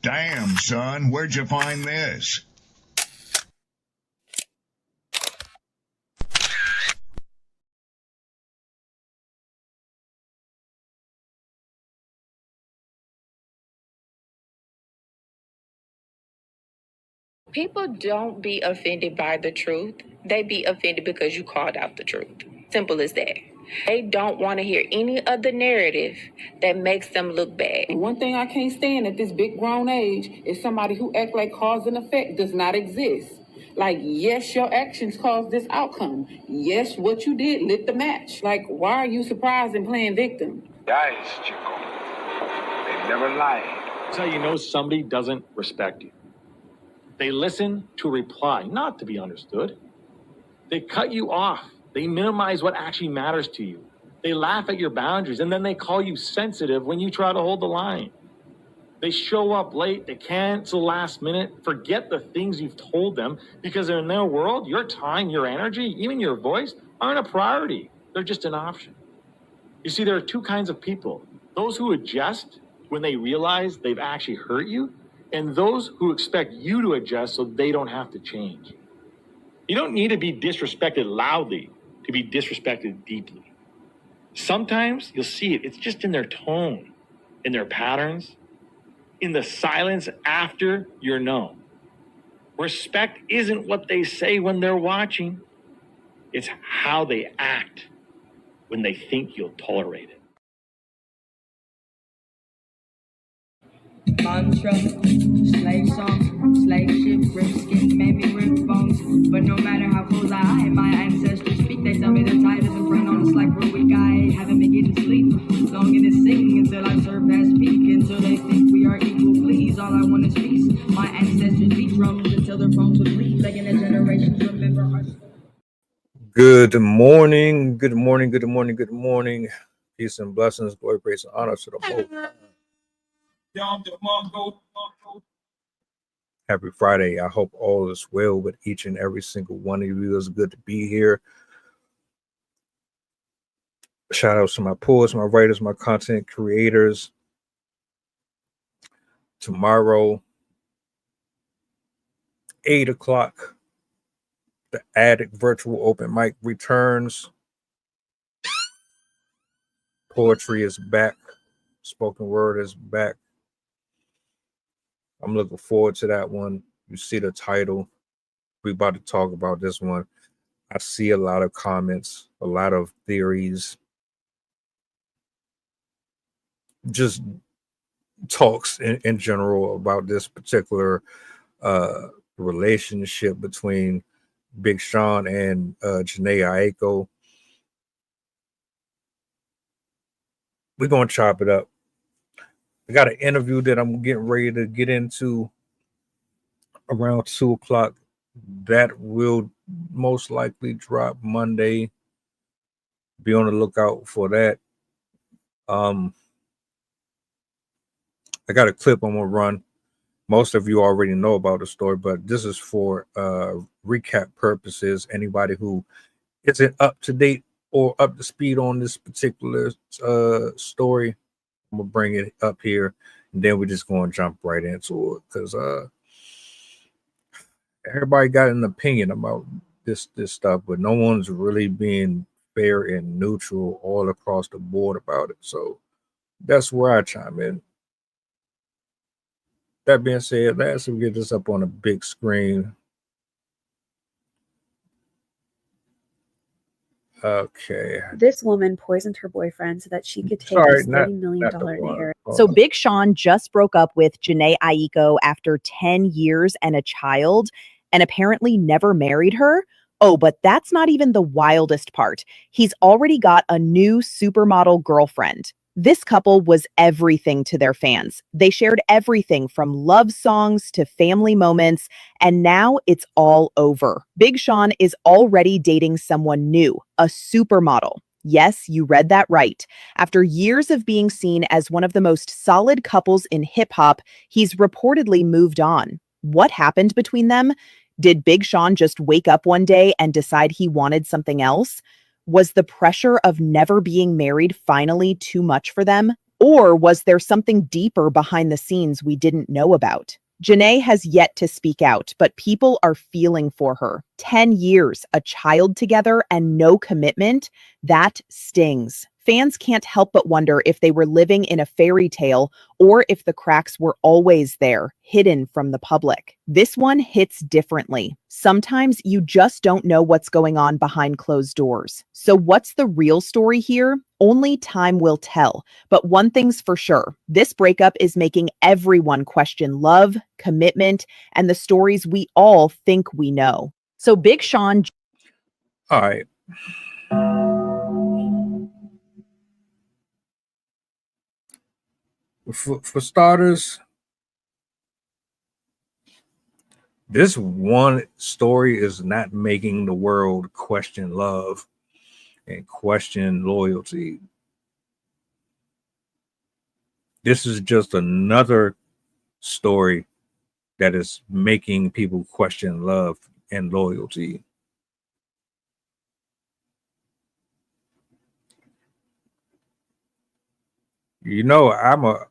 Damn, son, where'd you find this? People don't be offended by the truth. They be offended because you called out the truth. Simple as that. They don't want to hear any other narrative that makes them look bad. One thing I can't stand at this big grown age is somebody who act like cause and effect does not exist. Like, yes, your actions caused this outcome. Yes, what you did lit the match. Like, why are you surprised and playing victim? Guys, Chico, they never lie. That's how you know somebody doesn't respect you. They listen to reply, not to be understood. They cut you off. They minimize what actually matters to you. They laugh at your boundaries, and then they call you sensitive when you try to hold the line. They show up late. They cancel last minute. Forget the things you've told them because in their world, your time, your energy, even your voice aren't a priority. They're just an option. You see, there are two kinds of people. Those who adjust when they realize they've actually hurt you, and those who expect you to adjust so they don't have to change. You don't need to be disrespected loudly to be disrespected deeply. Sometimes you'll see it. It's just in their tone, in their patterns, in the silence after you're known. Respect isn't what they say when they're watching. It's how they act when they think you'll tolerate it. Mantra, slave song, slave ship, rip skin, made me rip bones. But no matter how close I am, my ancestors speak. They tell me the tide isn't friend on us like we're weak. I haven't been getting sleep. Longing to sing until I surpass peak. Until they think we are equal, please. All I want is peace. My ancestors beat drums until their bones would bleed. Begging the generations remember our story. Good morning, good morning, good morning, good morning. Peace and blessings, glory, praise, and honor to the Most. Happy Friday. I hope all is well with each and every single one of you. It's good to be here. Shout out to my poets, my writers, my content creators. Tomorrow, 8 o'clock, the Attic Virtual Open Mic returns. Poetry is back. Spoken word is back. I'm looking forward to that one. You see the title. We're about to talk about this one. I see a lot of comments, a lot of theories, just talks in general about this particular relationship between Big Sean and Jhene Aikos. We're going to chop it up. I got an interview that I'm getting ready to get into around 2 o'clock. That will most likely drop Monday. Be on the lookout for that. I got a clip I'm going to run. Most of you already know about the story, but this is for recap purposes. Anybody who isn't up to date or up to speed on this particular story, I'm gonna bring it up here, and then we're just going to jump right into it because everybody got an opinion about this stuff, but no one's really being fair and neutral all across the board about it. So that's where I chime in. That being said, let's get this up on a big screen. Okay. This woman poisoned her boyfriend so that she could take his $30 million inheritance. So Big Sean just broke up with Jhene Aikos after 10 years and a child, and apparently never married her. Oh, but that's not even the wildest part. He's already got a new supermodel girlfriend. This couple was everything to their fans. They shared everything from love songs to family moments, and now it's all over. Big Sean is already dating someone new, a supermodel. Yes, you read that right. After years of being seen as one of the most solid couples in hip-hop, he's reportedly moved on. What happened between them? Did Big Sean just wake up one day and decide he wanted something else? Was the pressure of never being married finally too much for them? Or was there something deeper behind the scenes we didn't know about? Jhene has yet to speak out, but people are feeling for her. 10 years, a child together, and no commitment. That stings. Fans can't help but wonder if they were living in a fairy tale or if the cracks were always there, hidden from the public. This one hits differently. Sometimes you just don't know what's going on behind closed doors. So what's the real story here? Only time will tell. But one thing's for sure, this breakup is making everyone question love, commitment, and the stories we all think we know. So Big Sean. All right. For starters, this one story is not making the world question love and question loyalty. This is just another story that is making people question love and loyalty. You know, I'm a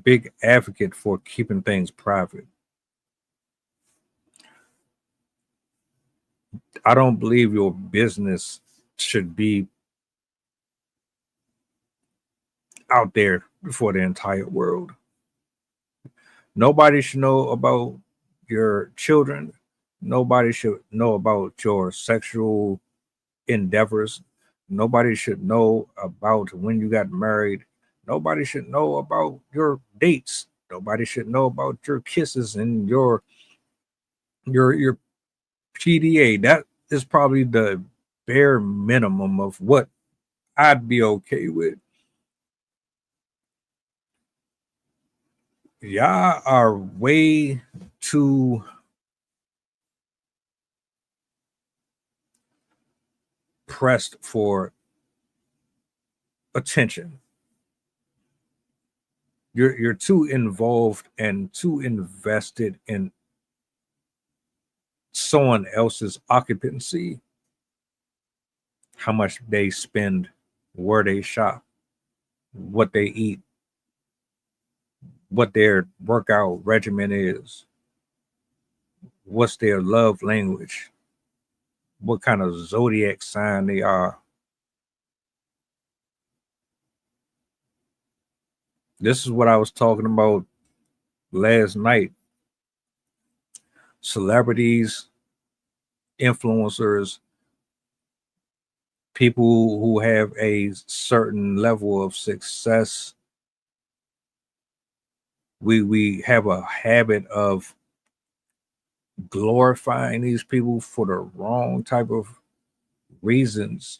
big advocate for keeping things private. I don't believe your business should be out there for the entire world. Nobody should know about your children. Nobody should know about your sexual endeavors. Nobody should know about when you got married. Nobody should know about your dates. Nobody should know about your kisses and your PDA. That is probably the bare minimum of what I'd be okay with. Y'all are way too pressed for attention. You're too involved and too invested in someone else's occupancy, how much they spend, where they shop, what they eat, what their workout regimen is, what's their love language, what kind of zodiac sign they are. This is what I was talking about last night. Celebrities, influencers, people who have a certain level of success, we have a habit of glorifying these people for the wrong type of reasons,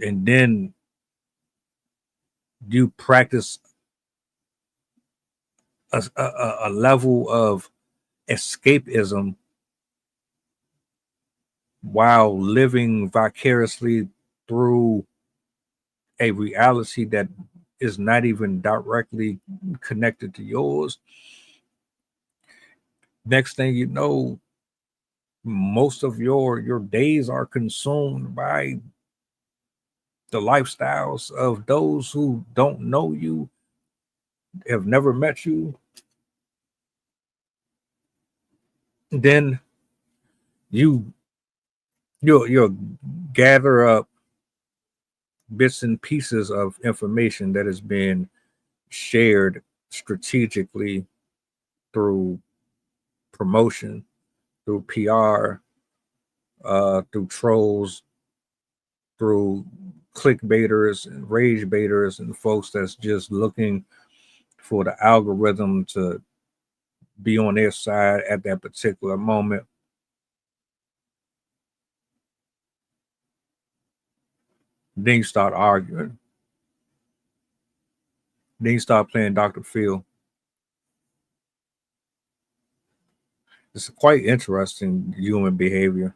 and then you practice a level of escapism while living vicariously through a reality that is not even directly connected to yours. Next thing you know, most of your days are consumed by the lifestyles of those who don't know you, have never met you. Then you'll gather up bits and pieces of information that has been shared strategically through promotion, through PR, through trolls, through clickbaiters and rage baiters and folks that's just looking for the algorithm to be on their side at that particular moment. Then you start arguing. Then you start playing Dr. Phil. It's quite interesting human behavior.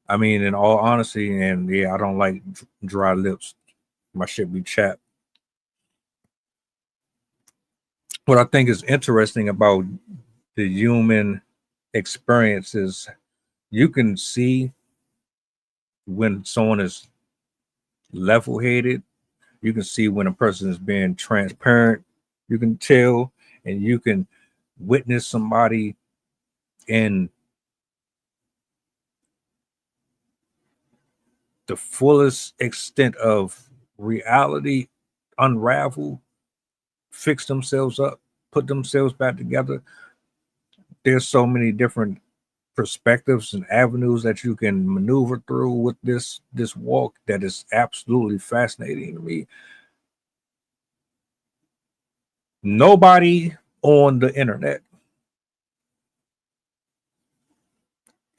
I mean, in all honesty, and yeah, I don't like dry lips. My shit be chapped. What I think is interesting about the human experience is You can see when someone is level-headed. You can see when a person is being transparent. You can tell, and you can witness somebody in the fullest extent of reality unravel, fix themselves up, put themselves back together. There's so many different perspectives and avenues that you can maneuver through with this walk that is absolutely fascinating to me. Nobody on the internet,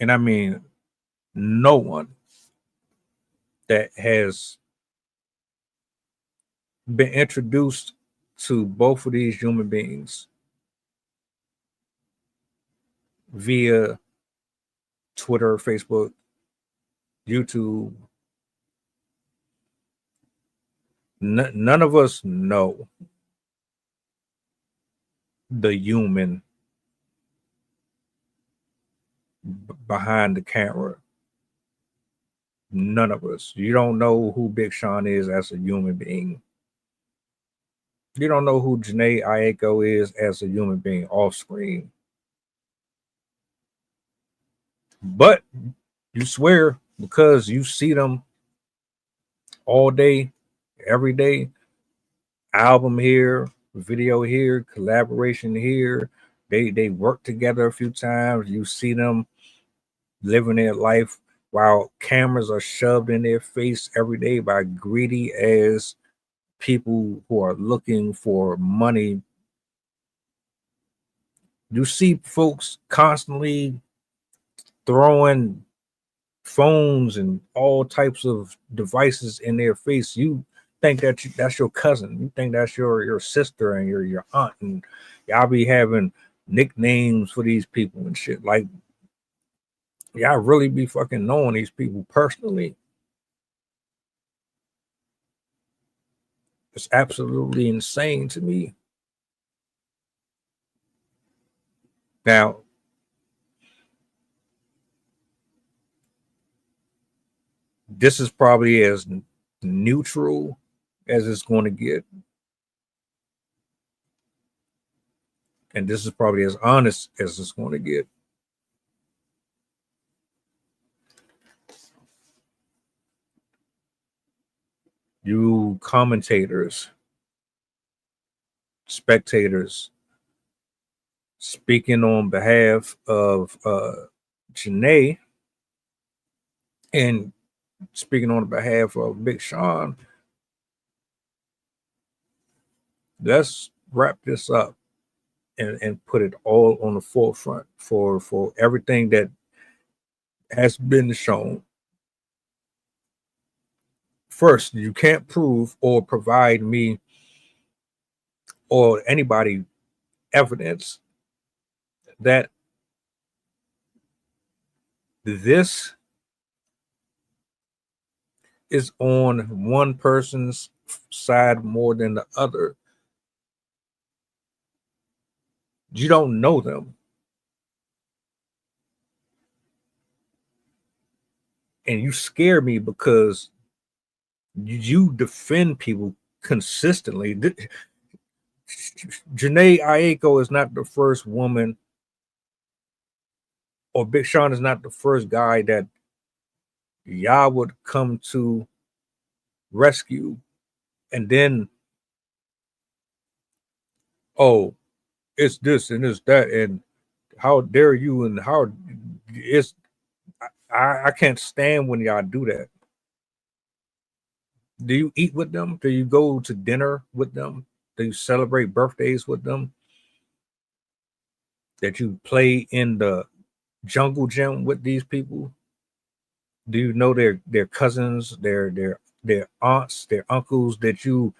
and I mean no one, that has been introduced to both of these human beings via Twitter, Facebook, YouTube. None of us know the human behind the camera. None of us. You don't know who Big Sean is as a human being. You don't know who Jhene Aikos is as a human being off screen. But you swear, because you see them all day, every day, album here, video here, collaboration here. They work together a few times. You see them living their life while cameras are shoved in their face every day by greedy ass people who are looking for money. You see folks constantly throwing phones and all types of devices in their face. You think that that's your cousin. You think that's your sister and your aunt, and y'all be having nicknames for these people and shit. Like, y'all really be fucking knowing these people personally. It's absolutely insane to me. Now, this is probably as neutral as it's going to get. And this is probably as honest as it's going to get. You commentators, spectators, speaking on behalf of Jhene and speaking on behalf of Big Sean, let's wrap this up and put it all on the forefront for everything that has been shown. First, you can't prove or provide me or anybody evidence that this is on one person's side more than the other. You don't know them. And you scare me because you defend people consistently. Jhene Aikos is not the first woman, or Big Sean is not the first guy that y'all would come to rescue. And then, oh, it's this and it's that, and how dare you, and how it's I can't stand when y'all do that. Do you eat with them? Do you go to dinner with them? Do you celebrate birthdays with them? That you play in the jungle gym with these people? Do you know their cousins, their aunts, their uncles, that you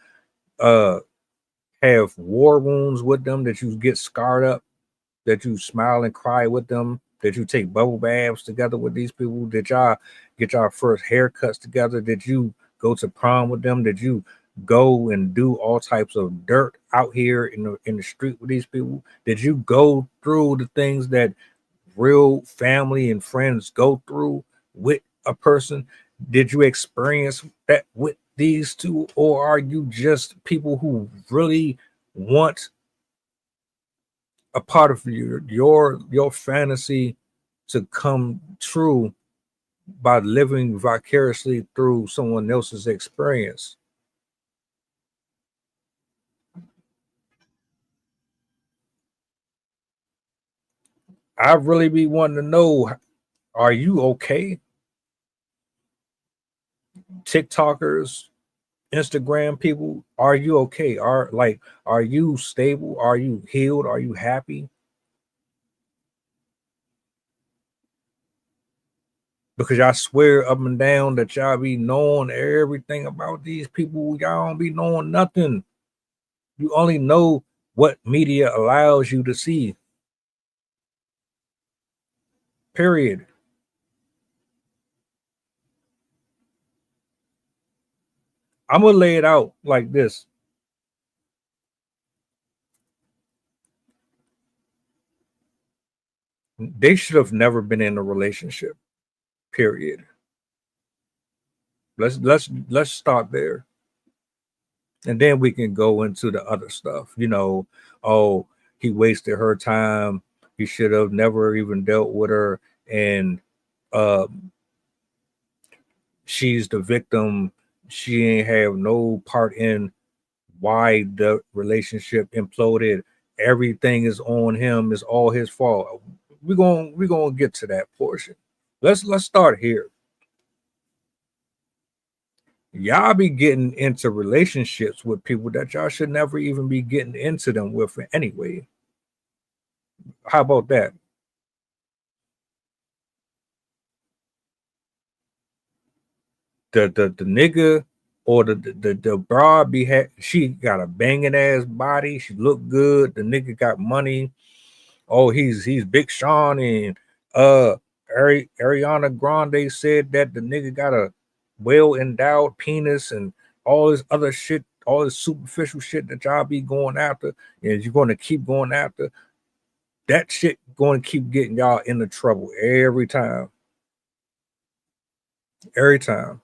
have war wounds with them, that you get scarred up, that you smile and cry with them, that you take bubble baths together with these people, that y'all get y'all first haircuts together, that you go to prom with them, that you go and do all types of dirt out here in the street with these people, that you go through the things that real family and friends go through with a person? Did you experience that with these two, or are you just people who really want a part of your fantasy to come true by living vicariously through someone else's experience? I really be wanting to know, are you okay? TikTokers, Instagram people, are you okay? Are you stable? Are you healed? Are you happy? Because I swear up and down that y'all be knowing everything about these people. Y'all don't be knowing nothing. You only know what media allows you to see. Period. I'm gonna lay it out like this. They should have never been in a relationship. Period. Let's start there. And then we can go into the other stuff. Oh, he wasted her time. He should have never even dealt with her. And she's the victim. She ain't have no part in why the relationship imploded. Everything is on him. It's all his fault. We're gonna get to that portion. Let's start here. Y'all be getting into relationships with people that y'all should never even be getting into them with anyway. How about that? The nigga or the broad she got a banging ass body. She look good. The nigga got money. Oh, he's Big Sean, and Ariana Grande said that the nigga got a well endowed penis and all this other shit, all this superficial shit that y'all be going after, and you're going to keep going after. That shit going to keep getting y'all into trouble every time. Every time.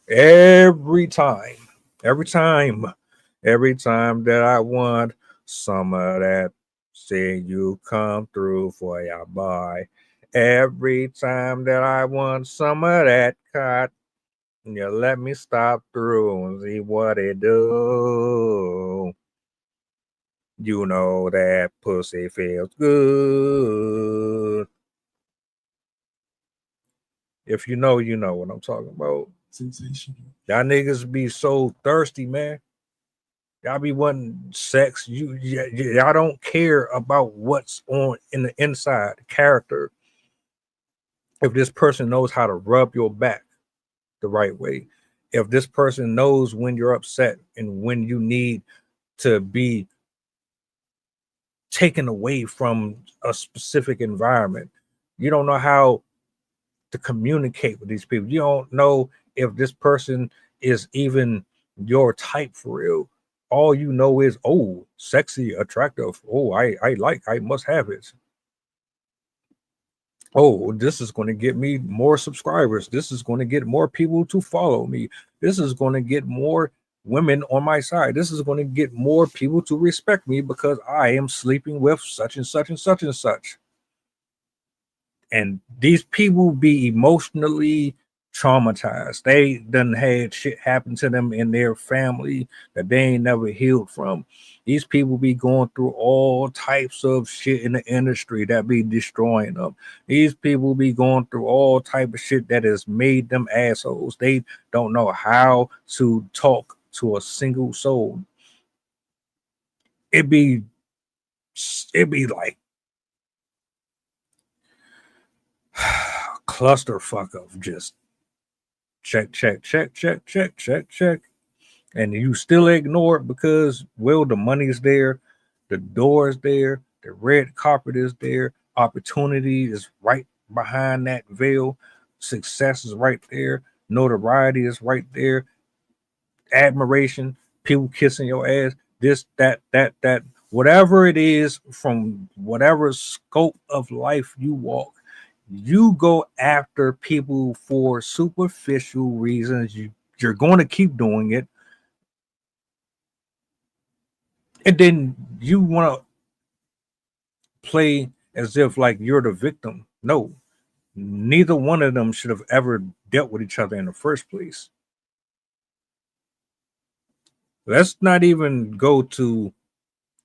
Every time. Every time. Every time that I want some of that, say you come through for your boy. Every time that I want some of that cut, you let me stop through and see what it do. You know that pussy feels good. If you know what I'm talking about. Sensational. Y'all niggas be so thirsty, man. Y'all be wanting sex. Y'all don't care about what's on in the inside, the character. If this person knows how to rub your back the right way, if this person knows when you're upset and when you need to be taken away from a specific environment, you don't know how to communicate with these people. You don't know if this person is even your type for real. All you know is, oh, sexy, attractive. Oh, I must have it. Oh, this is going to get me more subscribers. This is going to get more people to follow me. This is going to get more women on my side. This is going to get more people to respect me because I am sleeping with such and such and such and such. And these people be emotionally traumatized. They done had shit happen to them in their family that they ain't never healed from. These people be going through all types of shit in the industry that be destroying them. These people be going through all type of shit that has made them assholes. They don't know how to talk to a single soul. It be like clusterfuck of just check, and you still ignore it because, well, the money is there, the door is there, the red carpet is there, opportunity is right behind that veil, success is right there, notoriety is right there, admiration, people kissing your ass, this, that, whatever it is, from whatever scope of life you walk, you go after people for superficial reasons. You're going to keep doing it. And then you want to play as if like you're the victim. No, neither one of them should have ever dealt with each other in the first place. Let's not even go to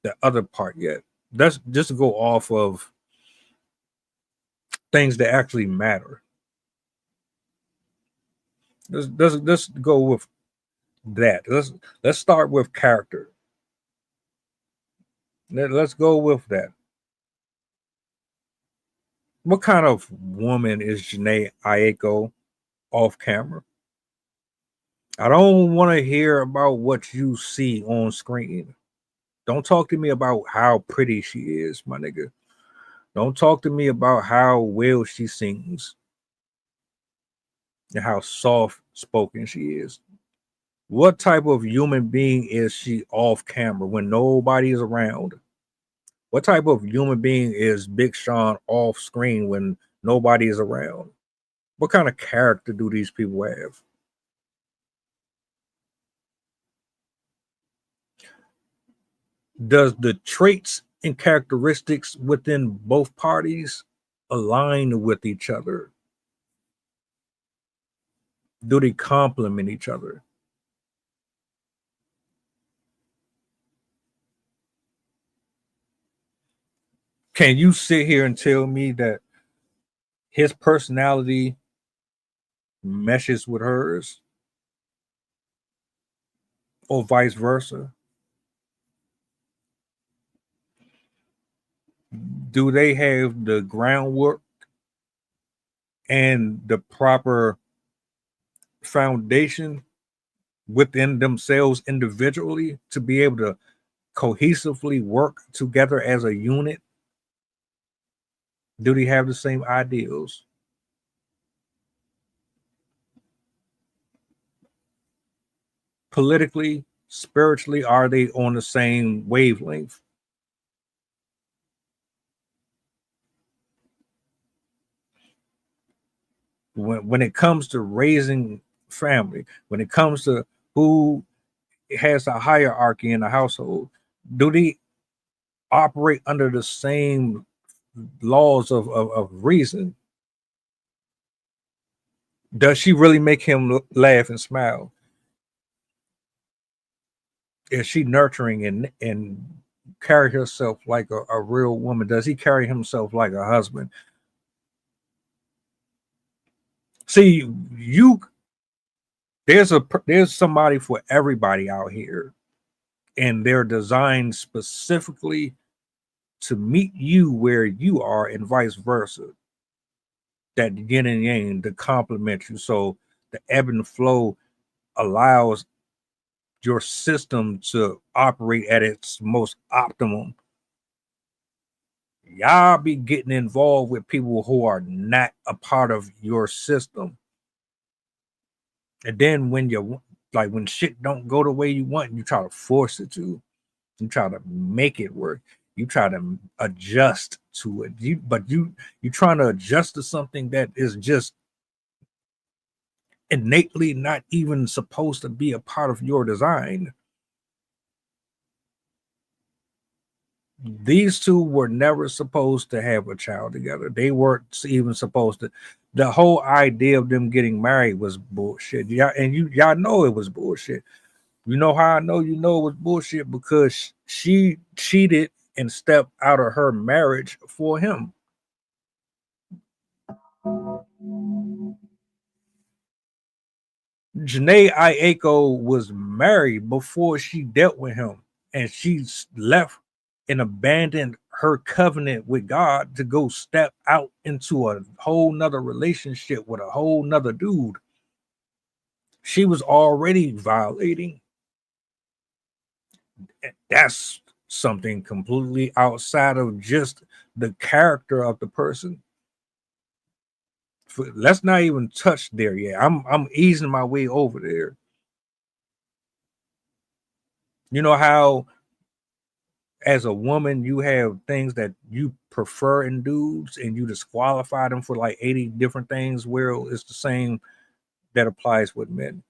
the other part yet. Let's just go off of things that actually matter. Let's go with that. Let's start with character. Let's go with that. What kind of woman is Jhene Aikos off camera? I don't want to hear about what you see on screen. Don't talk to me about how pretty she is, my nigga. Don't talk to me about how well she sings and how soft spoken she is. What type of human being is she off camera when nobody is around? What type of human being is Big Sean off screen when nobody is around? What kind of character do these people have? Does the traits and characteristics within both parties align with each other? Do they complement each other? Can you sit here and tell me that his personality meshes with hers or vice versa? Do they have the groundwork and the proper foundation within themselves individually to be able to cohesively work together as a unit? Do they have the same ideals? Politically, spiritually, are they on the same wavelength? When it comes to raising family, when it comes to who has a hierarchy in the household, do they operate under the same laws of reason? Does she really make him laugh and smile? Is she nurturing and carry herself like a real woman? Does he carry himself like a husband? See, there's somebody for everybody out here, and they're designed specifically to meet you where you are and vice versa. That yin and yang to complement you. So the ebb and flow allows your system to operate at its most optimum. Y'all be getting involved with people who are not a part of your system. And then when when shit don't go the way you want, you try to force it to. You try to make it work. You try to adjust to it. You trying to adjust to something that is just innately not even supposed to be a part of your design. These two were never supposed to have a child together. They weren't even supposed to. The whole idea of them getting married was bullshit. Y'all know it was bullshit. You know how I know you know it was bullshit? Because she cheated and stepped out of her marriage for him. Jhene Aikos was married before she dealt with him, and she left and abandoned her covenant with God to go step out into a whole nother relationship with a whole nother dude. She was already violating. That's something completely outside of just the character of the person. Let's not even touch there yet. I'm easing my way over there. You know how as a woman, you have things that you prefer in dudes and you disqualify them for like 80 different things, where it's the same that applies with men.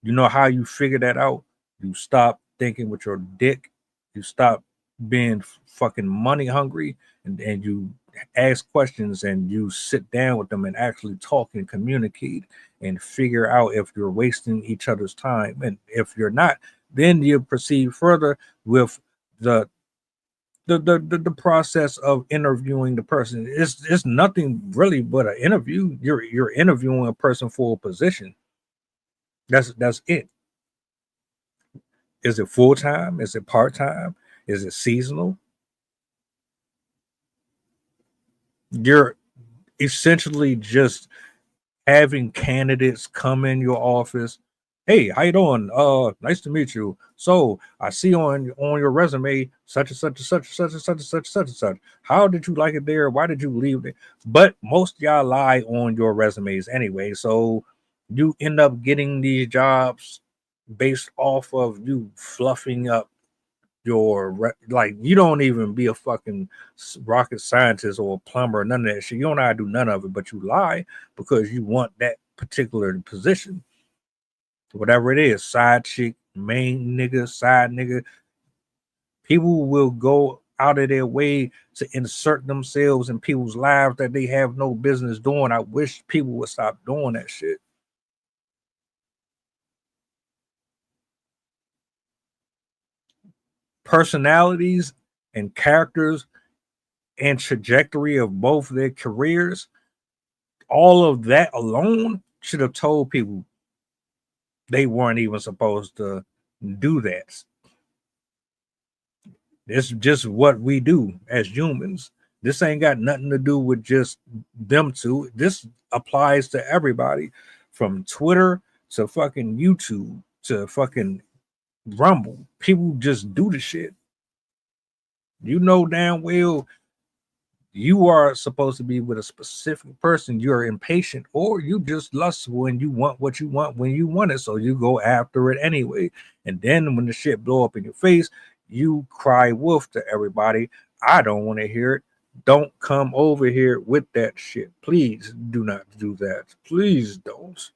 You know how you figure that out? You stop thinking with your dick. You stop being fucking money hungry, and you ask questions and you sit down with them and actually talk and communicate and figure out if you're wasting each other's time. And if you're not, then you proceed further with the the process of interviewing the person. It's nothing really but an interview. You're interviewing a person for a position. That's it. Is it full time? Is it part time? Is it seasonal? You're essentially just having candidates come in your office. Hey, how you doing? Nice to meet you. So I see on your resume such and such and such and such and such and such and such and such. How did you like it there? Why did you leave it? But most of y'all lie on your resumes anyway. So you end up getting these jobs based off of you fluffing up like you don't even be a fucking rocket scientist or a plumber or none of that shit. You don't know how to do none of it, but you lie because you want that particular position. Whatever it is, side chick, main nigga, side nigga. People will go out of their way to insert themselves in people's lives that they have no business doing. I wish people would stop doing that shit. Personalities and characters and trajectory of both their careers, all of that alone should have told people they weren't even supposed to do that. It's just what we do as humans. This ain't got nothing to do with just them two. This applies to everybody, from Twitter to fucking YouTube to fucking Rumble. People just do the shit. You know damn well you are supposed to be with a specific person. You're impatient, or you just lustful and you want what you want when you want it, so you go after it anyway. And then when the shit blow up in your face, you cry wolf to everybody. I don't want to hear it. Don't come over here with that shit. Please do not do that. Please don't.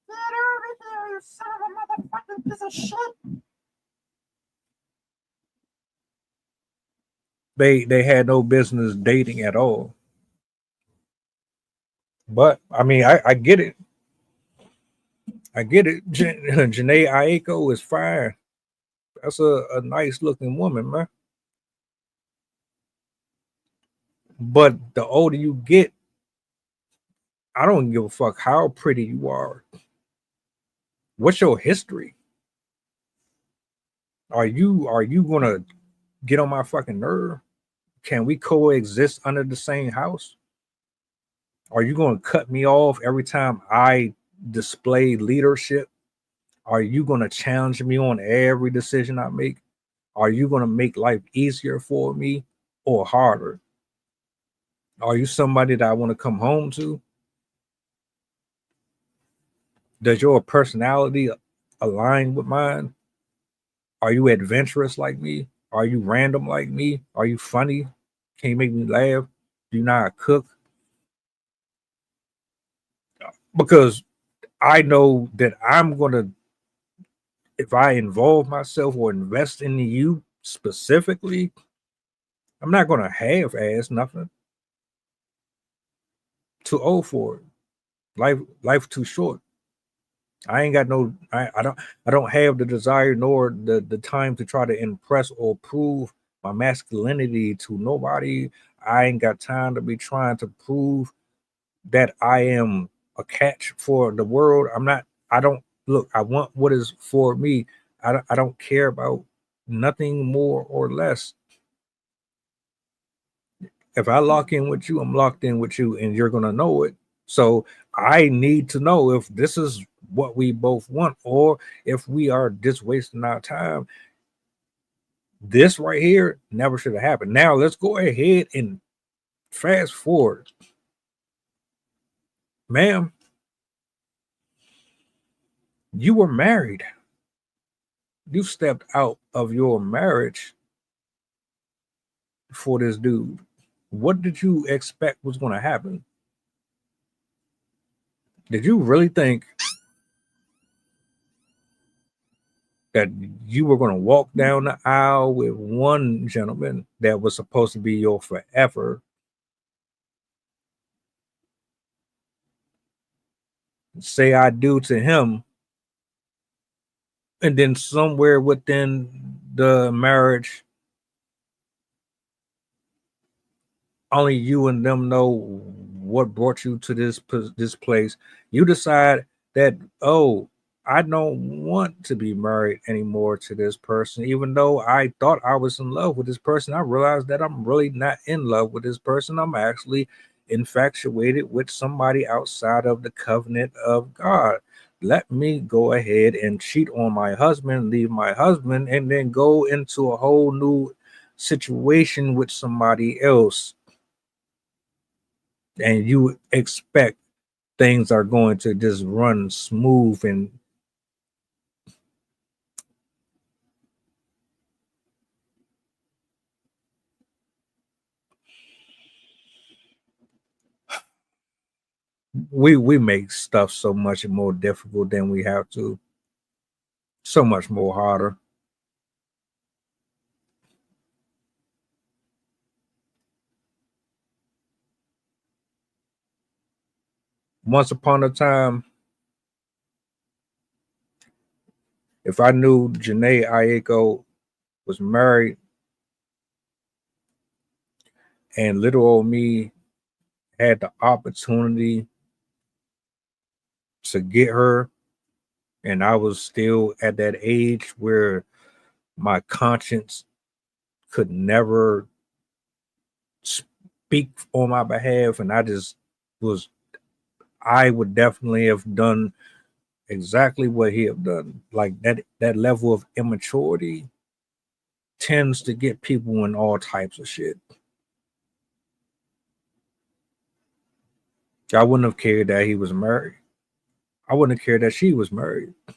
Get over here, you son of a motherfucking piece of shit. They had no business dating at all. But I mean, I get it. I get it. Jhene Aikos is fine. That's a nice looking woman, man. But the older you get, I don't give a fuck how pretty you are. What's your history? Are you gonna get on my fucking nerve? Can we coexist under the same house? Are you gonna cut me off every time I display leadership? Are you gonna challenge me on every decision I make? Are you gonna make life easier for me or harder? Are you somebody that I want to come home to? Does your personality align with mine? Are you adventurous like me? Are you random like me? Are you funny? Can you make me laugh? Do you know how to cook? Because I know that I'm going to, if I involve myself or invest in you specifically, I'm not going to half-ass nothing. Too old for it. Life too short. I ain't got no. I don't have the desire nor the time to try to impress or prove my masculinity to nobody. I ain't got time to be trying to prove that I am a catch for the world. I'm not. I don't look. I want what is for me. I don't care about nothing more or less. If I lock in with you, I'm locked in with you, and you're gonna know it. So I need to know if this is what we both want, or if we are just wasting our time. This right here never should have happened. Now let's go ahead and fast forward. Ma'am, you were married. You stepped out of your marriage for this dude. What did you expect was going to happen? Did you really think that you were going to walk down the aisle with one gentleman that was supposed to be your forever, say I do to him, and then somewhere within the marriage, only you and them know what brought you to this place. You decide that, oh, I don't want to be married anymore to this person. Even though I thought I was in love with this person, I realized that I'm really not in love with this person. I'm actually infatuated with somebody outside of the covenant of God. Let me go ahead and cheat on my husband, leave my husband, and then go into a whole new situation with somebody else. And you expect things are going to just run smooth, and we make stuff so much more difficult than we have to, so much more harder. Once upon a time, if I knew Jhene Aikos was married and little old me had the opportunity to get her, and I was still at that age where my conscience could never speak on my behalf, and I would definitely have done exactly what he have done. Like that level of immaturity tends to get people in all types of shit. I wouldn't have cared that he was married. I wouldn't have cared that she was married. I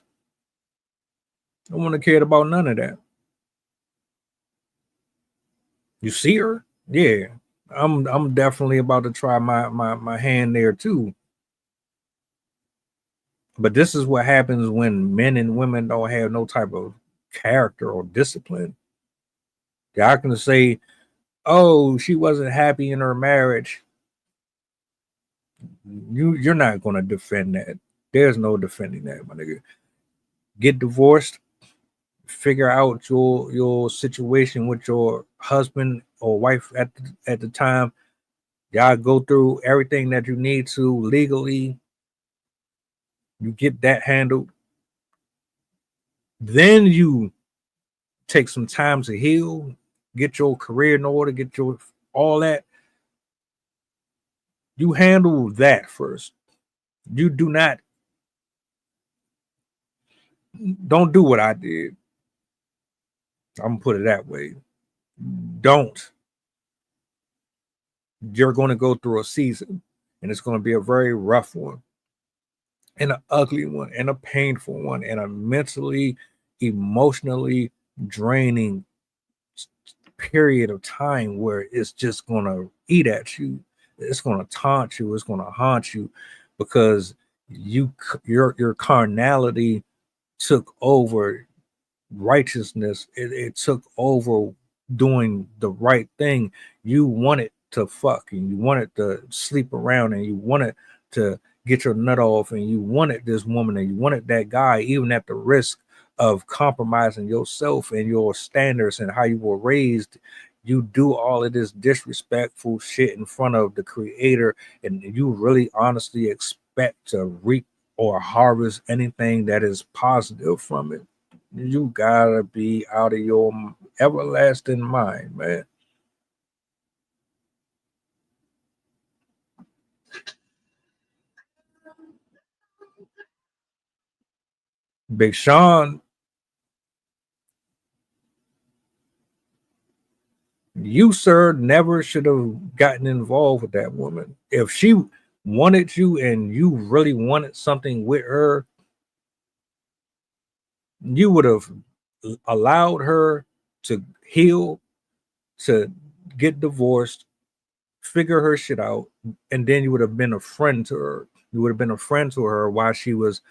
wouldn't have cared about none of that. You see her? Yeah. I'm definitely about to try my hand there too. But this is what happens when men and women don't have no type of character or discipline. Y'all can say, oh, she wasn't happy in her marriage. You're not gonna defend that. There's no defending that, my nigga. Get divorced, figure out your situation with your husband or wife at the time. Y'all go through everything that you need to legally. You get that handled. Then you take some time to heal, get your career in order, get your all that. You handle that first. You don't do what I did. I'm gonna put it that way. Don't. You're going to go through a season, and it's going to be a very rough one, and an ugly one, and a painful one, and a mentally, emotionally draining period of time where it's just going to eat at you. It's going to taunt you. It's going to haunt you because your carnality took over righteousness. It took over doing the right thing. You wanted to fuck, and you wanted to sleep around, and you wanted to get your nut off, and you wanted this woman, and you wanted that guy, even at the risk of compromising yourself and your standards and how you were raised. You do all of this disrespectful shit in front of the creator, and you really honestly expect to reap or harvest anything that is positive from it. You gotta be out of your everlasting mind, man. Big Sean, you, sir, never should have gotten involved with that woman. If she wanted you and you really wanted something with her, you would have allowed her to heal, to get divorced, figure her shit out, and then you would have been a friend to her. You would have been a friend to her while she was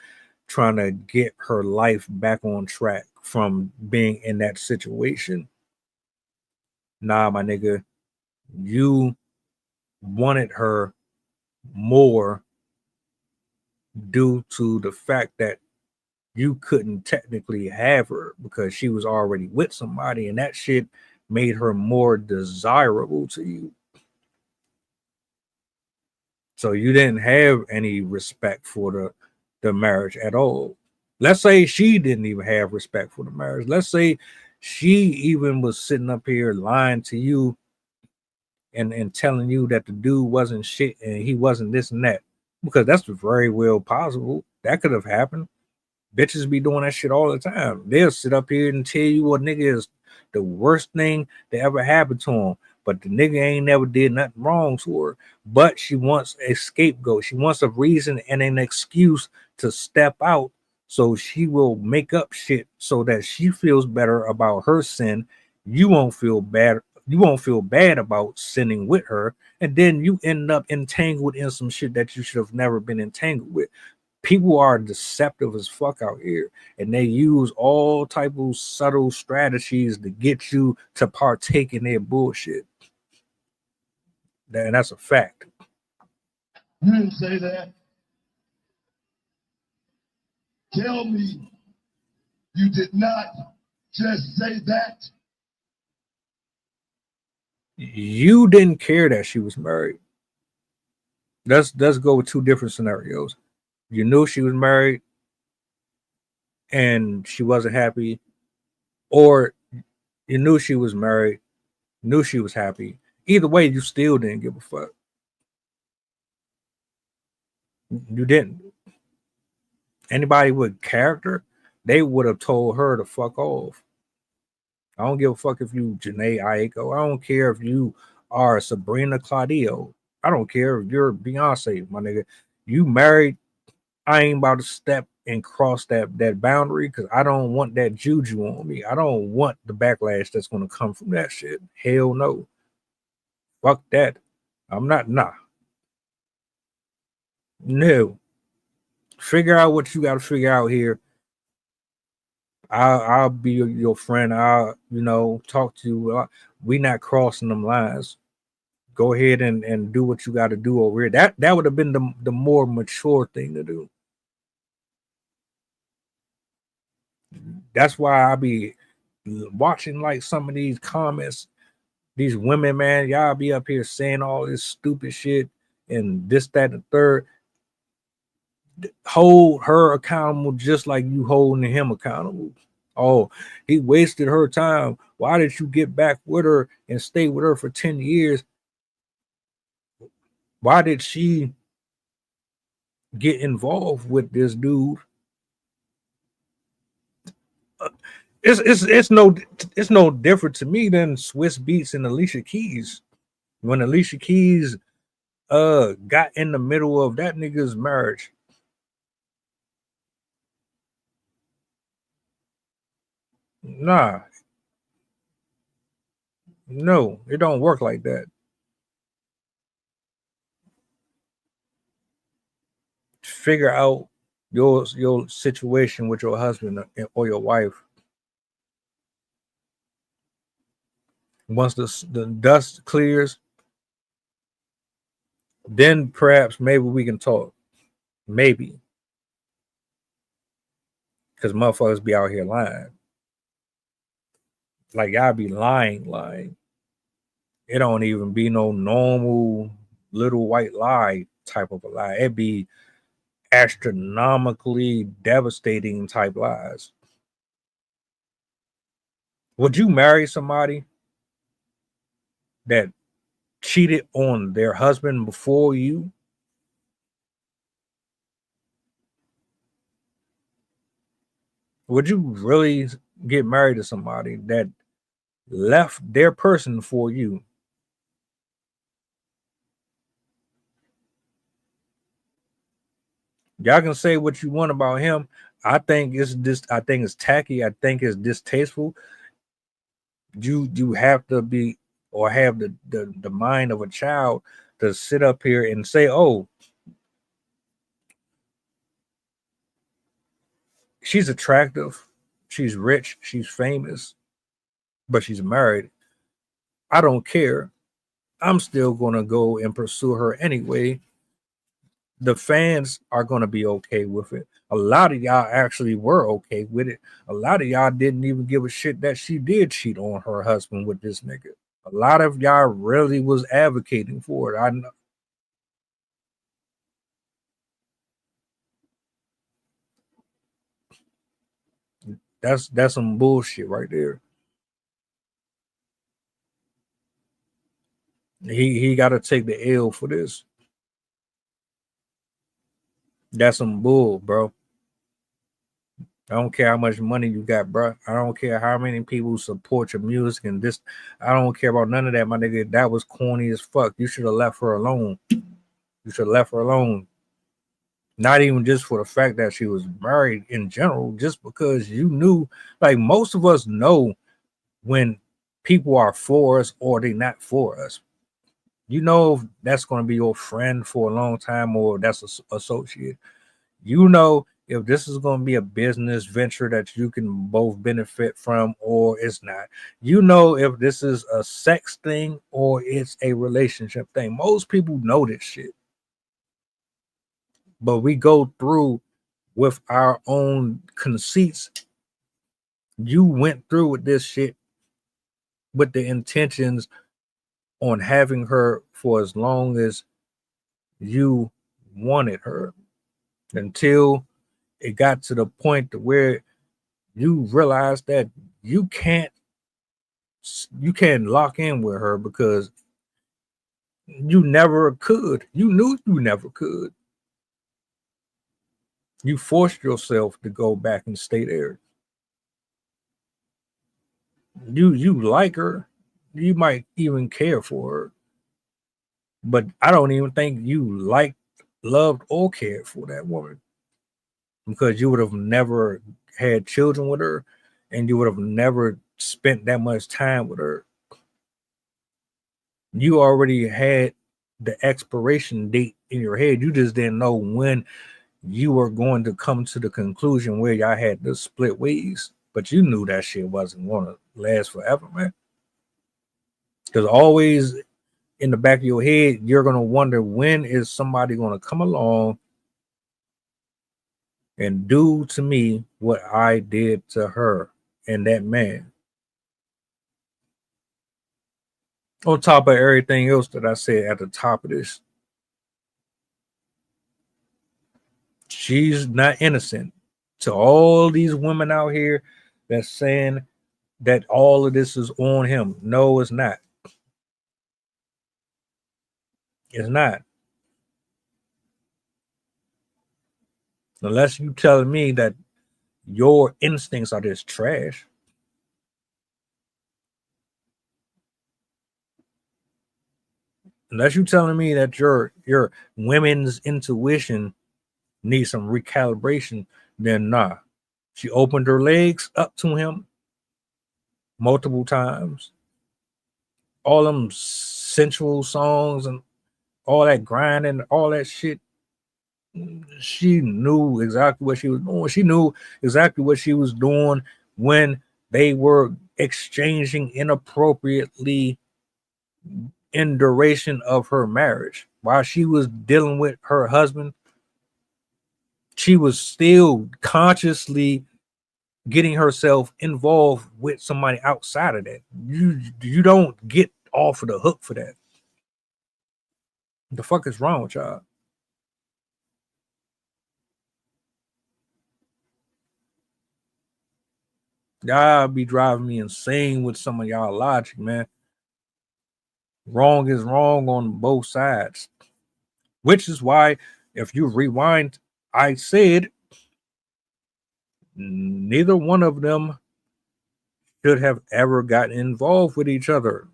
trying to get her life back on track from being in that situation. Nah, my nigga, you wanted her more due to the fact that you couldn't technically have her because she was already with somebody, and that shit made her more desirable to you. So you didn't have any respect for the marriage at all. Let's say she didn't even have respect for the marriage. Let's say she even was sitting up here lying to you and telling you that the dude wasn't shit and he wasn't this and that, because that's very well possible. That could have happened. Bitches be doing that shit all the time. They'll sit up here and tell you what nigga is the worst thing that ever happened to him, but the nigga ain't never did nothing wrong to her. But she wants a scapegoat. She wants a reason and an excuse to step out, so she will make up shit so that she feels better about her sin. You won't feel bad. You won't feel bad about sinning with her, and then you end up entangled in some shit that you should have never been entangled with. People are deceptive as fuck out here, and they use all type of subtle strategies to get you to partake in their bullshit. And that's a fact. You didn't say that. Tell me you did not just say that. You didn't care that she was married. Let's go with two different scenarios. You knew she was married and she wasn't happy, or you knew she was married, knew she was happy. Either way, you still didn't give a fuck. You didn't. Anybody with character, they would have told her to fuck off. I don't give a fuck if you Jhene Aikos. I don't care if you are Sabrina Claudio. I don't care if you're Beyonce, my nigga. You married. I ain't about to step and cross that boundary because I don't want that juju on me. I don't want the backlash that's going to come from that shit. Hell no. Fuck that. I'm not, nah. No. Figure out what you got to figure out here. I'll be your friend. I'll, talk to you. We not crossing them lines. Go ahead and do what you got to do over here. That would have been the more mature thing to do. That's why I be watching like some of these comments. These women, man, y'all be up here saying all this stupid shit and this, that, and the third. Hold her accountable just like you holding him accountable. Oh, he wasted her time. Why did you get back with her and stay with her for 10 years? Why did she get involved with this dude? It's no different to me than Swiss Beats and Alicia Keys. When Alicia Keys got in the middle of that nigga's marriage, nah, no, it don't work like that. Figure out your situation with your husband or your wife. Once the dust clears, then perhaps maybe we can talk. Maybe. Because motherfuckers be out here lying. Like, y'all be lying. It don't even be no normal little white lie type of a lie. It be astronomically devastating type lies. Would you marry somebody that cheated on their husband before you? Would you really get married to somebody that left their person for you? Y'all can say what you want about him. I think it's tacky. I think it's distasteful. You have to be or have the mind of a child to sit up here and say, oh, she's attractive, she's rich, she's famous, but she's married. I don't care. I'm still going to go and pursue her anyway. The fans are going to be okay with it. A lot of y'all actually were okay with it. A lot of y'all didn't even give a shit that she did cheat on her husband with this nigga. A lot of y'all really was advocating for it. I know. That's some bullshit right there. He got to take the L for this. That's some bull, bro. I don't care how much money you got, bro. I don't care how many people support your music and this. I don't care about none of that, my nigga. That was corny as fuck. You should have left her alone. You should have left her alone. Not even just for the fact that she was married in general, just because you knew, like most of us know when people are for us or they not for us. You know if that's going to be your friend for a long time or that's an associate. You know if this is going to be a business venture that you can both benefit from or it's not. You know if this is a sex thing or it's a relationship thing. Most people know this shit. But we go through with our own conceits. You went through with this shit with the intentions on having her for as long as you wanted her until it got to the point to where you realized that you can't lock in with her because you never could. You knew you never could. You forced yourself to go back and stay there. You like her. You might even care for her. But I don't even think you liked, loved, or cared for that woman because you would have never had children with her and you would have never spent that much time with her. You already had the expiration date in your head. You just didn't know when you were going to come to the conclusion where y'all had to split ways. But you knew that shit wasn't going to last forever, man. Because always in the back of your head, you're going to wonder when is somebody going to come along and do to me what I did to her and that man. On top of everything else that I said at the top of this, she's not innocent. To all these women out here that's saying that all of this is on him. No, it's not. It's not. Unless you telling me that your instincts are just trash. Unless you telling me that your women's intuition needs some recalibration, then nah. She opened her legs up to him multiple times. All them sensual songs and all that grinding, all that shit. She knew exactly what she was doing. She knew exactly what she was doing when they were exchanging inappropriately in duration of her marriage. While she was dealing with her husband, she was still consciously getting herself involved with somebody outside of that. You don't get off of the hook for that. The fuck is wrong with y'all? Y'all be driving me insane with some of y'all logic, man. Wrong is wrong on both sides. Which is why, if you rewind, I said neither one of them should have ever gotten involved with each other.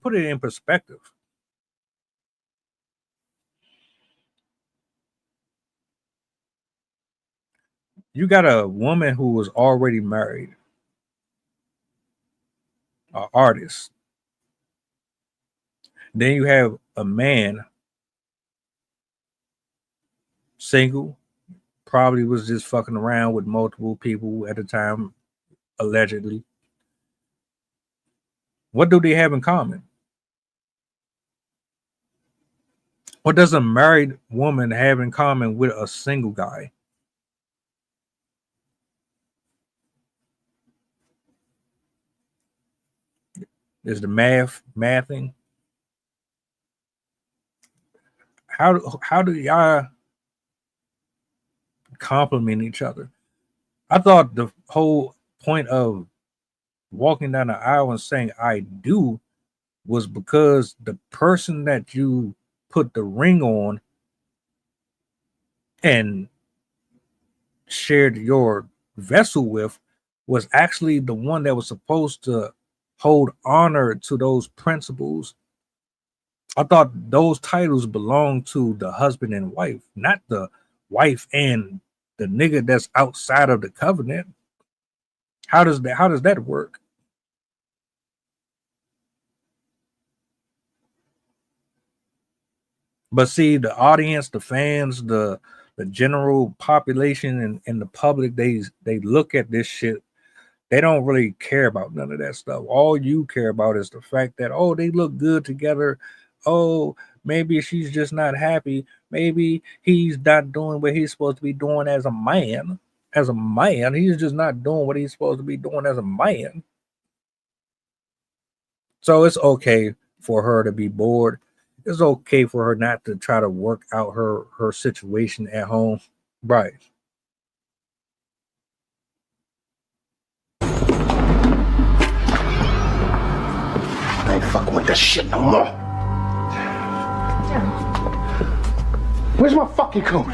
put it in perspective. You got a woman who was already married, an artist. Then you have a man, single, probably was just fucking around with multiple people at the time, allegedly. What do they have in common? What does a married woman have in common with a single guy? Is the mathing? How do y'all compliment each other? I thought the whole point of walking down the aisle and saying I do was because the person that you put the ring on and shared your vessel with was actually the one that was supposed to hold honor to those principles. I thought those titles belonged to the husband and wife, not the wife and the nigga that's outside of the covenant. How does that work? But see, the audience, the fans, the general population and the public, they look at this shit. They don't really care about none of that stuff. All you care about is the fact that, oh, they look good together. Oh, maybe she's just not happy. Maybe he's not doing what he's supposed to be doing as a man. As a man, he's just not doing what he's supposed to be doing as a man. So it's okay for her to be bored. It's okay for her not to try to work out her situation at home. Right. I ain't fucking with this shit no more. Where's my fucking coat?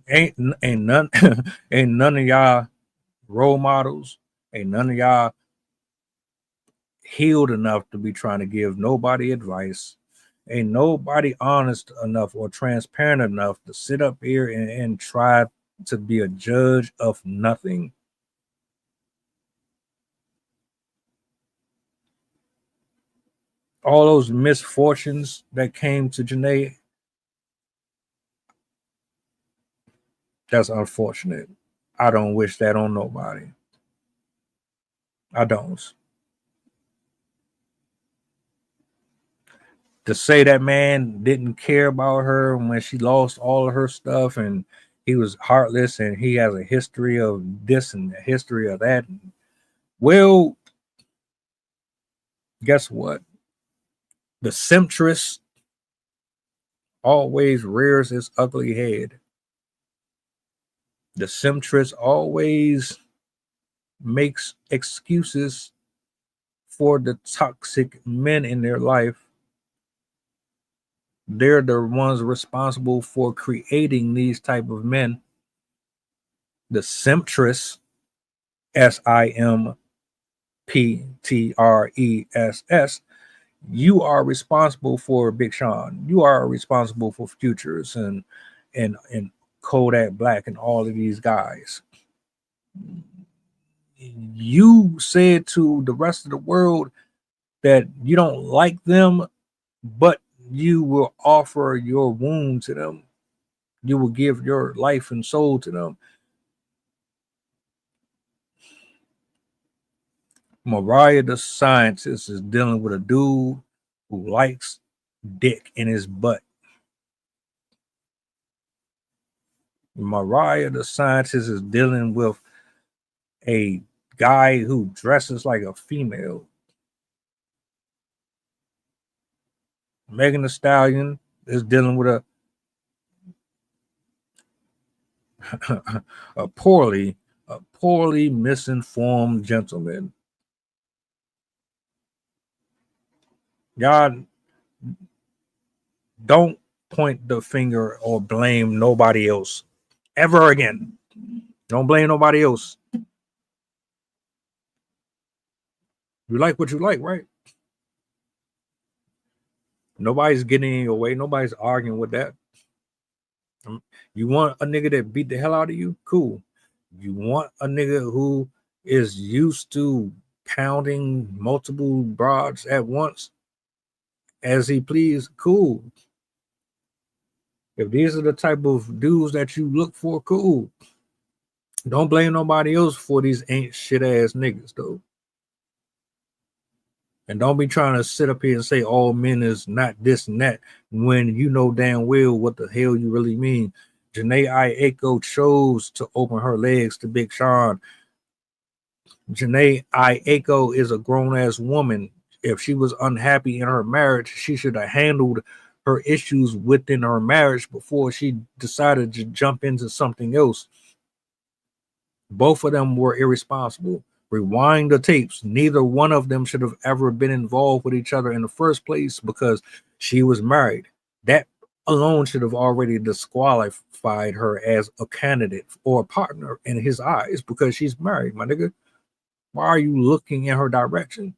Ain't none ain't none of y'all role models. Ain't none of y'all healed enough to be trying to give nobody advice. Ain't nobody honest enough or transparent enough to sit up here and try to be a judge of nothing. All those misfortunes that came to Jhene, that's unfortunate. I don't wish that on nobody. I don't. To say that man didn't care about her when she lost all of her stuff and he was heartless and he has a history of this and a history of that. Well, guess what? The centrist always rears its ugly head. The centrist always makes excuses for the toxic men in their life. They're the ones responsible for creating these type of men. The centrist, SIMPTRESS, you are responsible for Big Sean. You are responsible for Futures and Kodak Black and all of these guys. You said to the rest of the world that you don't like them, but you will offer your wound to them. You will give your life and soul to them. Mariah the scientist is dealing with a dude who likes dick in his butt. Mariah the scientist is dealing with a guy who dresses like a female. Megan Thee Stallion is dealing with a poorly misinformed gentleman. God, don't point the finger or blame nobody else ever again. Don't blame nobody else. You like what you like, right? Nobody's getting in your way. Nobody's arguing with that. You want a nigga that beat the hell out of you? Cool. You want a nigga who is used to pounding multiple broads at once as he please? Cool. If these are the type of dudes that you look for, cool. Don't blame nobody else for these ain't shit ass niggas, though. And don't be trying to sit up here and say all men is not this and that when you know damn well what the hell you really mean. Jhene Aikos chose to open her legs to Big Sean. Jhene Aikos is a grown-ass woman. If she was unhappy in her marriage, she should have handled her issues within her marriage before she decided to jump into something else. Both of them were irresponsible. Rewind the tapes. Neither one of them should have ever been involved with each other in the first place because she was married. That alone should have already disqualified her as a candidate or a partner in his eyes because she's married, my nigga. Why are you looking in her direction?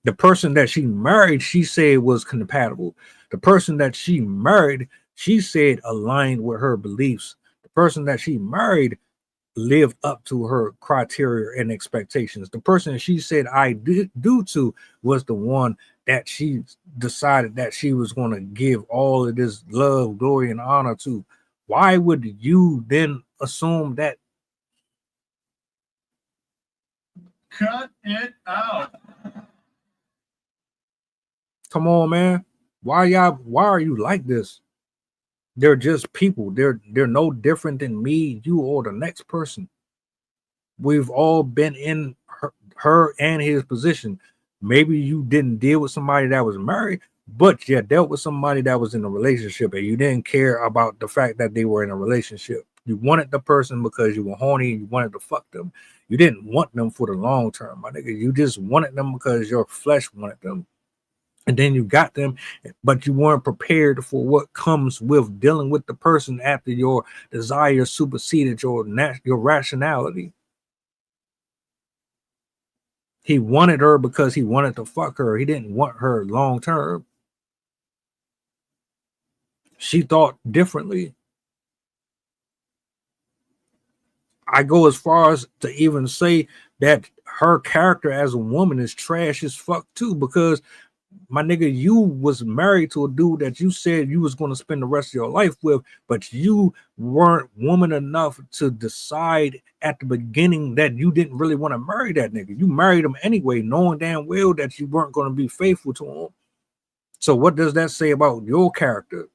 The person that she married, she said was compatible. The person that she married, she said aligned with her beliefs. The person that she married lived up to her criteria and expectations. The person she said I do to was the one that she decided that she was going to give all of this love, glory, and honor to. Why would you then assume that? Cut it out. Come on, man. Why are you like this? They're just people. They're no different than me, you, or the next person. We've all been in her and his position. Maybe you didn't deal with somebody that was married, but you dealt with somebody that was in a relationship and you didn't care about the fact that they were in a relationship. You wanted the person because you were horny and you wanted to fuck them. You didn't want them for the long term, my nigga. You just wanted them because your flesh wanted them. And then you got them, but you weren't prepared for what comes with dealing with the person after your desire superseded your rationality. He wanted her because he wanted to fuck her. He didn't want her long term. She thought differently. I go as far as to even say that her character as a woman is trash as fuck too, because my nigga, you was married to a dude that you said you was going to spend the rest of your life with, but you weren't woman enough to decide at the beginning that you didn't really want to marry that nigga. You married him anyway, knowing damn well that you weren't going to be faithful to him. So what does that say about your character?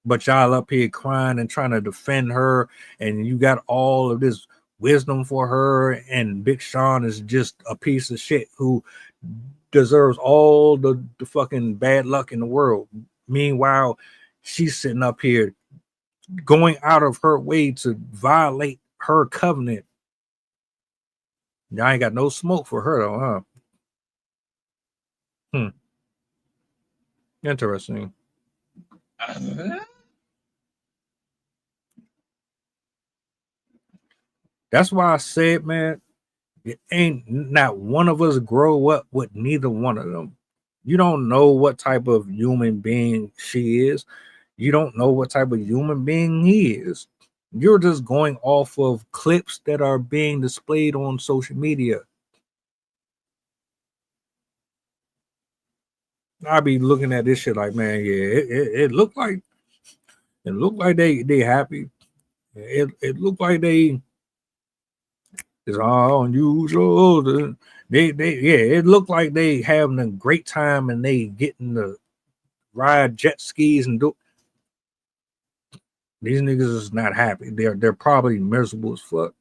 But y'all up here crying and trying to defend her, and you got all of this wisdom for her, and Big Sean is just a piece of shit who deserves all the fucking bad luck in the world. Meanwhile, she's sitting up here going out of her way to violate her covenant. Y'all ain't got no smoke for her though, huh? Interesting. That's why I said, man, it ain't not one of us grow up with neither one of them. You don't know what type of human being she is. You don't know what type of human being he is. You're just going off of clips that are being displayed on social media. I be looking at this shit like, man, yeah, it looked like they happy. It looked like they it's all unusual. They yeah, it looked like they having a great time and they getting to ride jet skis and do. These niggas is not happy. They're probably miserable as fuck.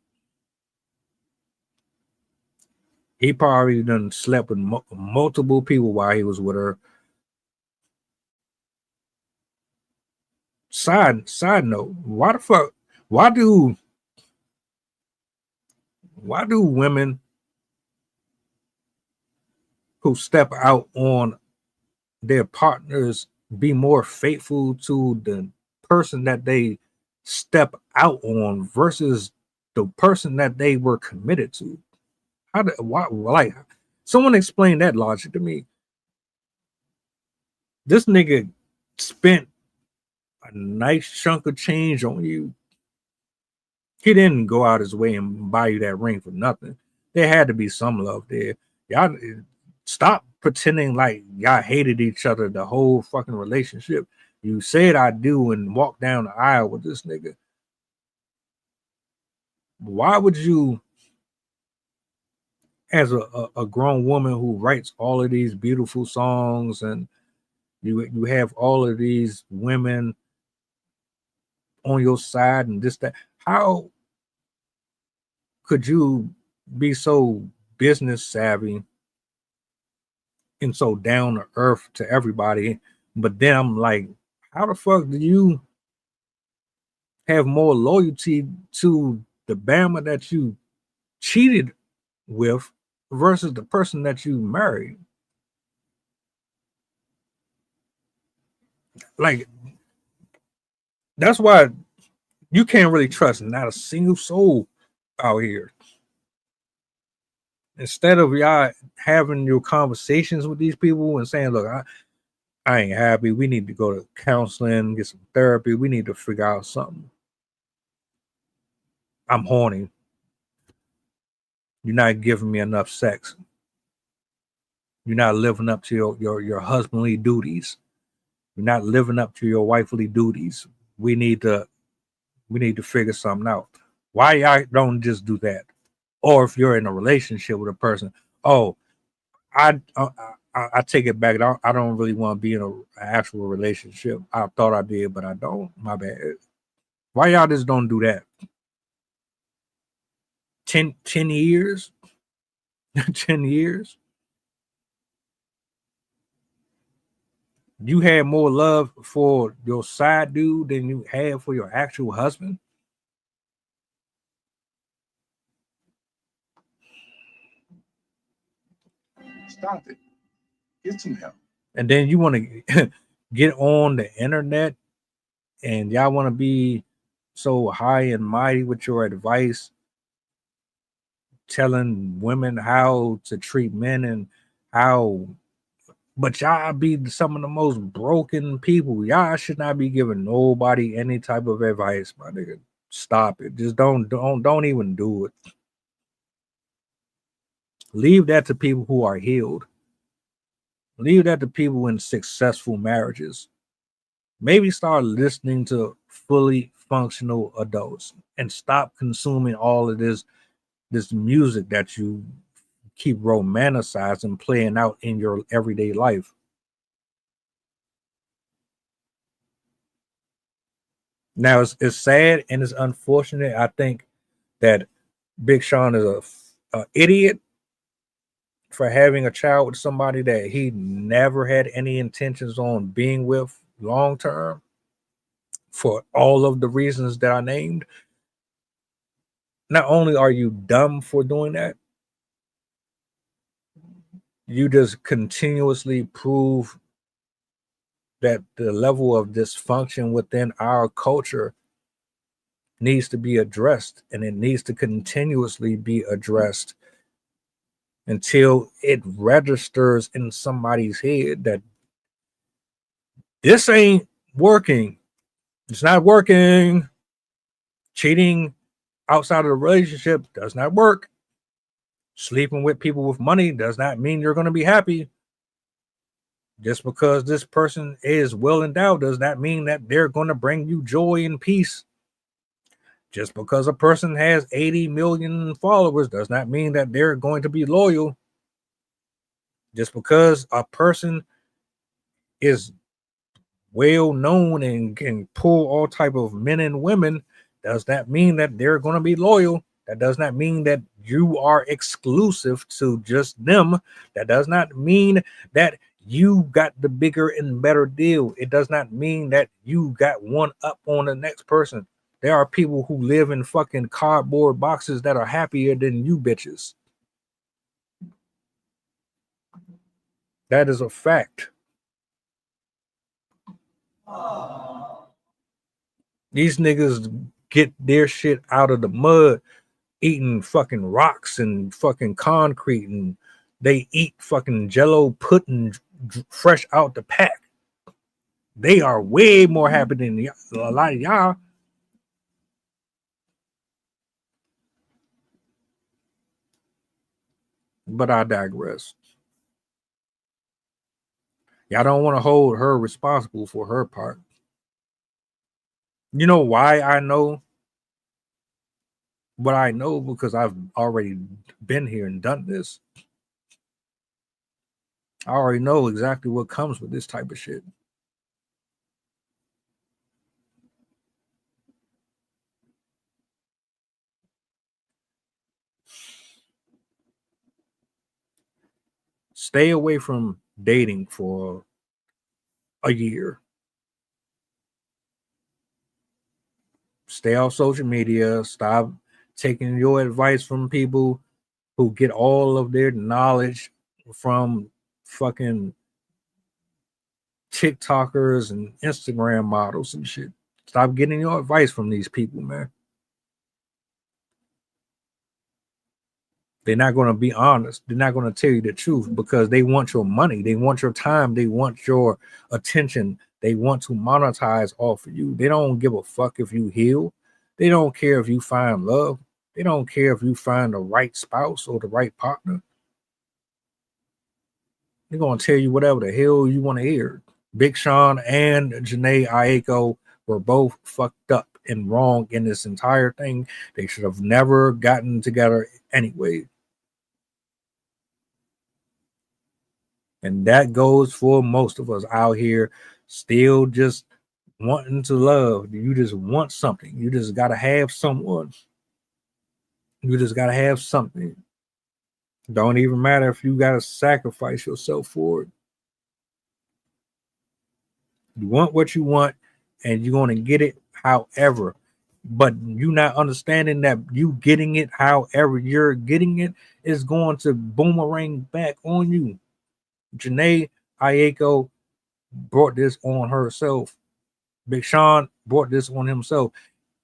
He probably done slept with multiple people while he was with her. Side note, why the fuck? Why do women who step out on their partners be more faithful to the person that they step out on versus the person that they were committed to? Why, like, someone explain that logic to me. This nigga spent a nice chunk of change on you. He didn't go out his way and buy you that ring for nothing. There had to be some love there. Y'all stop pretending like y'all hated each other the whole fucking relationship. You said I do and walked down the aisle with this nigga. Why would you, as a grown woman who writes all of these beautiful songs, and you have all of these women on your side and this, that, how could you be so business savvy and so down to earth to everybody? But then I'm like, how the fuck do you have more loyalty to the Bama that you cheated with versus the person that you married? Like, that's why you can't really trust not a single soul out here. Instead of y'all having your conversations with these people and saying, look, I ain't happy. We need to go to counseling, get some therapy. We need to figure out something. I'm horny. You're not giving me enough sex. You're not living up to your husbandly duties. You're not living up to your wifely duties. We need to figure something out. Why y'all don't just do that? Or if you're in a relationship with a person, oh, I take it back. I don't really want to be in an actual relationship. I thought I did, but I don't. My bad. Why y'all just don't do that? 10 years? 10 years? You had more love for your side dude than you had for your actual husband? Stop it. Get some help. And then you want to get on the internet and y'all want to be so high and mighty with your advice, telling women how to treat men and how, but y'all be some of the most broken people. Y'all should not be giving nobody any type of advice, my nigga. Stop it. Just don't even do it. Leave that to people who are healed. Leave that to people in successful marriages. Maybe start listening to fully functional adults and stop consuming all of this music that you keep romanticizing playing out in your everyday life. Now it's sad and it's unfortunate. I think that Big Sean is a idiot for having a child with somebody that he never had any intentions on being with long term, for all of the reasons that I named. Not only are you dumb for doing that, you just continuously prove that the level of dysfunction within our culture needs to be addressed, and it needs to continuously be addressed until it registers in somebody's head that this ain't working. It's not working. Cheating outside of the relationship does not work. Sleeping with people with money does not mean you're going to be happy. Just because this person is well endowed does not mean that they're going to bring you joy and peace. Just because a person has 80 million followers does not mean that they're going to be loyal. Just because a person is well known and can pull all type of men and women does not mean that they're going to be loyal. That does not mean that you are exclusive to just them. That does not mean that you got the bigger and better deal. It does not mean that you got one up on the next person. There are people who live in fucking cardboard boxes that are happier than you bitches. That is a fact. These niggas get their shit out of the mud eating fucking rocks and fucking concrete, and they eat fucking Jello pudding fresh out the pack. They are way more happy than a lot of y'all. But I digress. Y'all don't want to hold her responsible for her part. You know why I know what I know? Because I've already been here and done this. I already know exactly what comes with this type of shit. Stay away from dating for a year. Stay off social media. Stop taking your advice from people who get all of their knowledge from fucking TikTokers and Instagram models and shit. Stop getting your advice from these people, man. They're not going to be honest. They're not going to tell you the truth because they want your money. They want your time. They want your attention. They want to monetize off of you. They don't give a fuck if you heal. They don't care if you find love. They don't care if you find the right spouse or the right partner. They're going to tell you whatever the hell you want to hear. Big Sean and Jhene Aikos were both fucked up and wrong in this entire thing. They should have never gotten together anyway. And that goes for most of us out here still just wanting to love. You just want something. You just got to have someone. You just got to have something. Don't even matter if you got to sacrifice yourself for it. You want what you want, and you're going to get it however. But you not understanding that you getting it however you're getting it is going to boomerang back on you. Jhene Aikos brought this on herself. Big Sean brought this on himself.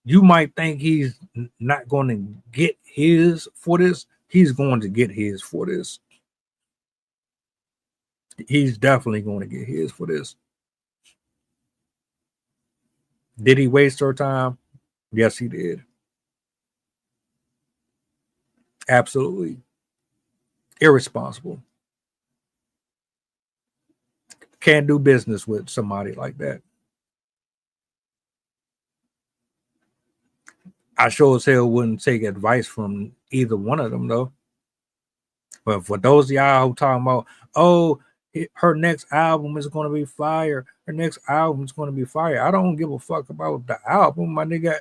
You might think he's not going to get his for this. He's going to get his for this. He's definitely going to get his for this. Did he waste her time? Yes, he did. Absolutely. Irresponsible. Can't do business with somebody like that. I sure as hell wouldn't take advice from either one of them, though. But for those of y'all who talking about, oh, her next album is going to be fire. Her next album is going to be fire. I don't give a fuck about the album, my nigga.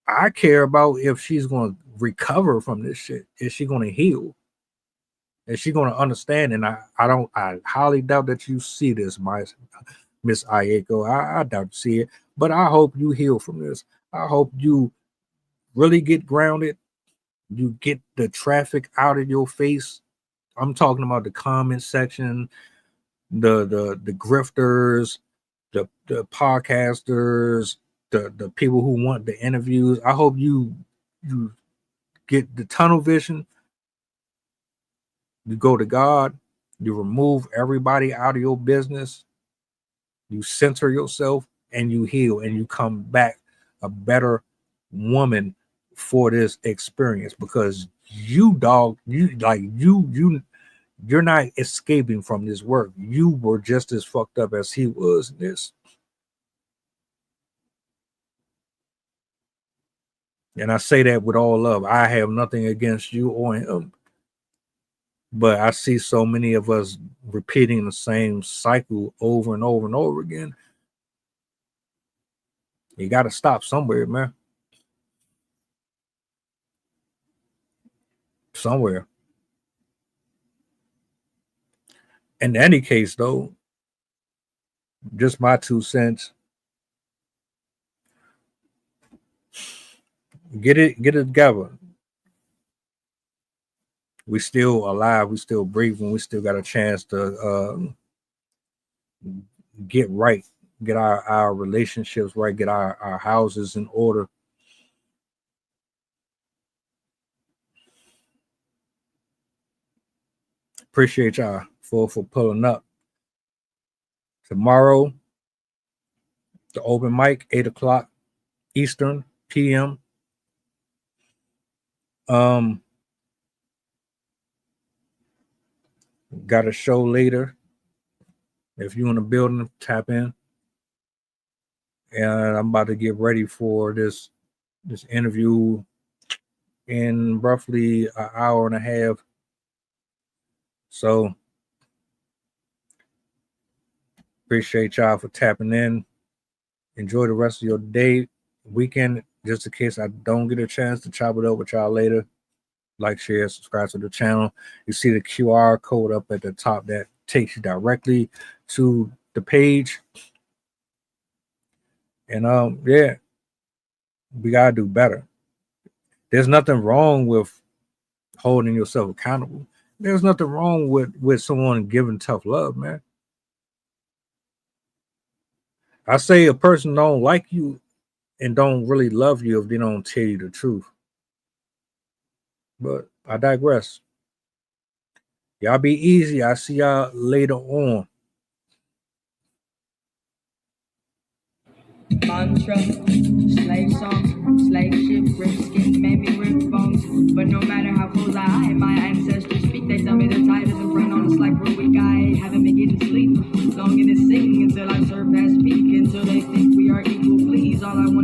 I care about if she's going to recover from this shit. Is she going to heal? Is she going to understand? And I highly doubt that you see this, Miss Aikos. I doubt to see it. But I hope you heal from this. I hope you really get grounded. You get the traffic out of your face. I'm talking about the comment section, the grifters, the podcasters, the people who want the interviews. I hope you get the tunnel vision. You go to God. You remove everybody out of your business. You center yourself and you heal and you come back a better woman for this experience, because you're not escaping from this work. You were just as fucked up as he was in this. And I say that with all love. I have nothing against you or him. But I see so many of us repeating the same cycle over and over and over again. You got to stop somewhere, man. Somewhere. In any case, though, just my 2 cents. Get it together. We still alive. We still breathing. We still got a chance to get right, get our relationships right, get our houses in order. appreciate y'all for pulling up. Tomorrow, the open mic, 8 o'clock Eastern PM. Got a show later. If you're in the building, tap in. And I'm about to get ready for this interview in roughly an hour and a half. So appreciate y'all for tapping in. Enjoy the rest of your day, weekend, just in case I don't get a chance to chop it up with y'all later. Like, share, subscribe to the channel. You see the QR code up at the top that takes you directly to the page. And yeah, we gotta do better. There's nothing wrong with holding yourself accountable. There's nothing wrong with someone giving tough love, man. I say a person don't like you and don't really love you if they don't tell you the truth. But I digress. Y'all be easy. I'll see y'all later on. Mantra, slave song, slave ship, rip skin, made me rip bones. But no matter how close I am, my ancestors speak. They tell me the tide isn't run on us like we're weak. I haven't been getting sleep. Longing to sing until I surpass peak. Until they think we are equal, please. All I want is